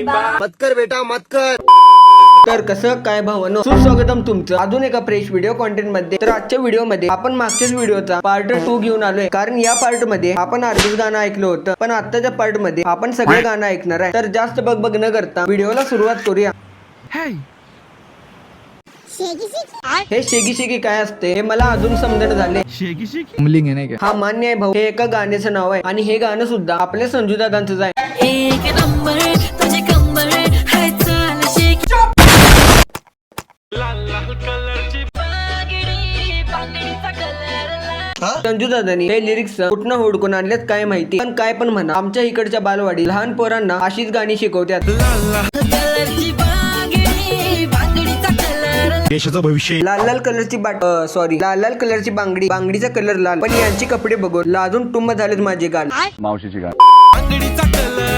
मत कर बेटा मत कर। तर कसं काय भावानो, सुस्वागतम तुमचं अजून एका फ्रेश व्हिडिओ कॉन्टेंट मध्ये। तर आजच्या व्हिडिओ मध्ये आपण मागच्याच व्हिडिओचा पार्ट 2 घेऊन आलोय, कारण या पार्ट मध्ये आपण अर्धच गाणं ऐकलं होतं, पण आत्ताच्या पार्ट मध्ये आपण सगळं गाणं ऐकणार आहे। तर जास्त बघ न करता व्हिडिओला सुरुवात करूया। हे शेगी शेगी काय असते हे मला अजून समजणं झाले। शेगी शेगी मुलिंग आहे नाही का? हा मान्य आहे भाऊ, हे एका गाण्याचं नाव आहे आणि हे गाणं सुद्धा आपल्या संजू दादांचंच आहे। एक नंबर तुझे कंबर हाय चाल शेक लाल लाल कलरची बांगडीचा कलर। संजू दादांनी हे लिरिक्स कुठनं हुडकून आणलेत काय माहिती, पण काय पण म्हणा आमच्या इकडच्या बालवाडी लहान पोरांना अशीच गाणी शिकवतात। कलरची बांगडी बांगडीचा कलर देशाचं भविष्य लाल लाल कलरची लाल लाल कलरची बांगडी, बांगडीचा कलर लाल, पण यांची कपडे बघून लाजून टुंब झालेत माझे गाल। मावशीची गाण बांगडीचा कलर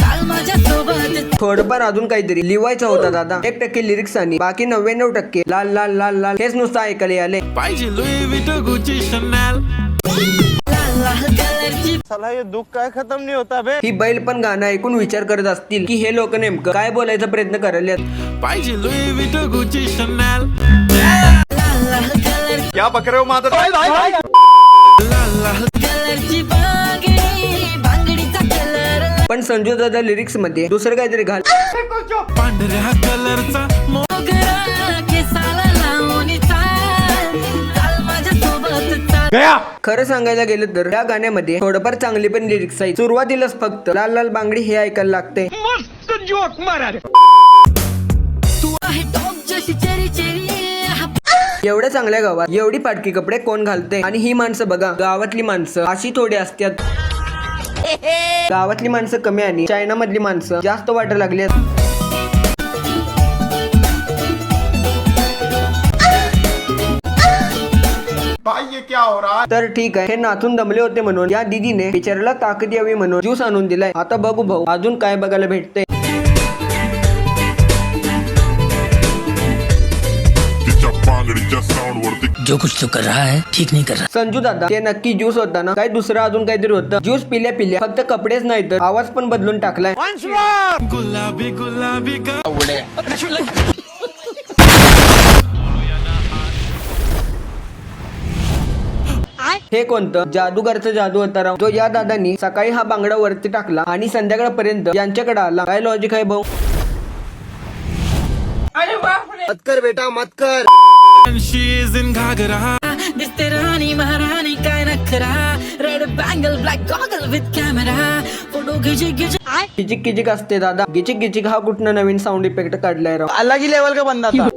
चाल माझ्या सोबत। थोडंफार अजून काहीतरी लिवायचं होता दादा। 1% लिरिक्स आणि बाकी 99% लाल लाल लाल लाल हेच नुसतं ऐकायला आले। पाहिजे लुई विटो गुची शनॅल लाल लाल कलरची साला ये दुख काय खत्म नहीं होता बे। ही बैल पण गाणं ऐकून विचार करत असतील की हे लोक नेमकं काय बोलायचा प्रयत्न करायलेत। पाहिजे लुई विटो गुची शनॅल लाल लाल कलर क्या बक रहे हो माता? लाल लाल कलरची बांगडी बांगडीचा कलर पण संजू दादा लिरिक्स मध्ये दुसरं काहीतरी घाल। पांढऱ्या कलरचा मोगरा केसाला लावून चाल चाल माझ्या सोबत चाल। खरं सांगायला गेलं तर या गाण्यामध्ये थोडंफार चांगली पण लिरिक्स आहे। सुरुवातीलाच फक्त लाल लाल बांगडी हे ऐकायला लागते। तू आहे टॉप जशी चेरी चेरी एवढ्या चांगल्या गावात एवढी फाटकी कपडे कोण घालते? आणि ही माणसं बघा, गावातली माणसं अशी थोडी असतात। गावातली माणसं कमी आणि चायना मधली माणसं जास्त वाटायला लागली। भाई ये क्या हो रहा है? तर ठीक आहे, हे नाचून दमले होते म्हणून या दीदीने बिचाराला ताकद यावी म्हणून ज्यूस आणून दिलाय। आता बघू भाऊ अजून काय बघायला भेटते। जो कुछ तो कर रहा है ठीक नहीं कर रहा। संजू दादा ते नक्की ज्यूस होता ना? काय दुसरं अजून काहीतरी होतं? ज्यूस पिल्या पिल्या फक्त कपडेच नाही तर आवाज पण बदलून टाकलाय। गुलाबी गुलाबी गा हे कोणतं जादूगारचं जादू होता राव, जो या दादांनी सकाळी हा बांगडा वरती टाकला आणि संध्याकाळपर्यंत यांच्याकडे आला। काय लॉजिक आहे भाऊ? मत कर बेटा मत कर। शी इज इन घागरा दिसते राणी महाराणी काय नखरा red bangle black goggle with camera photo घिचे घिचे किचिक किचिक असते दादा। गिचिक गिचिक हा कुठनं नवीन साऊंड इफेक्ट काढलाय राव। अलग ही लेवल का बंदा था।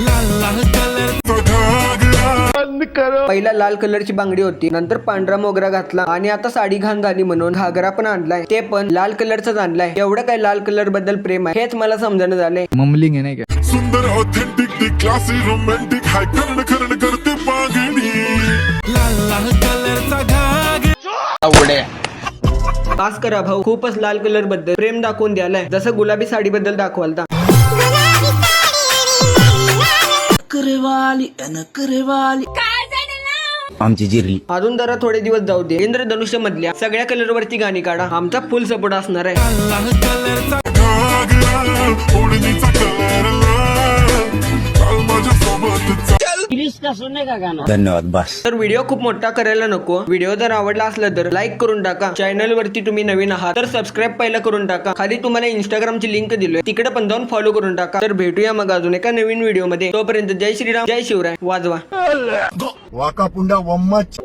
लाल लाल कलर पहिला लाल कलरची बांगडी होती, नंतर पांढरा मोगरा घातला आणि आता साडी घाण झाली म्हणून घागरा पण आणलाय, ते पण लाल कलरचाच आणलाय। एवढं काय लाल कलर बद्दल प्रेम आहे हेच मला समजणं झालंय। ममलिंग आहे नाही का? सुंदर ऑथेंटिक ती क्लासी रोमॅन्टिक हाय करण करण करते बांगडी लाल लाल कलरचा घाग पास करा भाऊ, खूपच लाल कलर बद्दल प्रेम दाखवून द्यालाय, जसं गुलाबी साडी बद्दल दाखवालता। करवाली करवाली आमची जिरली अजून जरा थोडे दिवस जाऊ दे, इंद्रधनुष्य मधल्या सगळ्या कलर वरती गाणी काढा, आमचा फुल सपोर्ट असणार आहे। लाल लाल कलरचा घागरा ओढणीचा कलर लाल माझ्या सोबत धन्यवाद बस। तर व्हिडिओ खूप मोठा करायला नको। व्हिडिओ जर आवडला असला तर लाईक करून टाका। चॅनल वरती तुम्ही नवीन आहात तर सबस्क्राईब पहिला करून टाका। खाली तुम्हाला इंस्टाग्रामची लिंक दिलोय, तिकडे पण जाऊन फॉलो करून टाका। तर भेटूया मग अजून एका नवीन व्हिडिओ मध्ये। तोपर्यंत जय श्रीराम जय शिवराय वाजवा। वाका पुंडा वम्मच।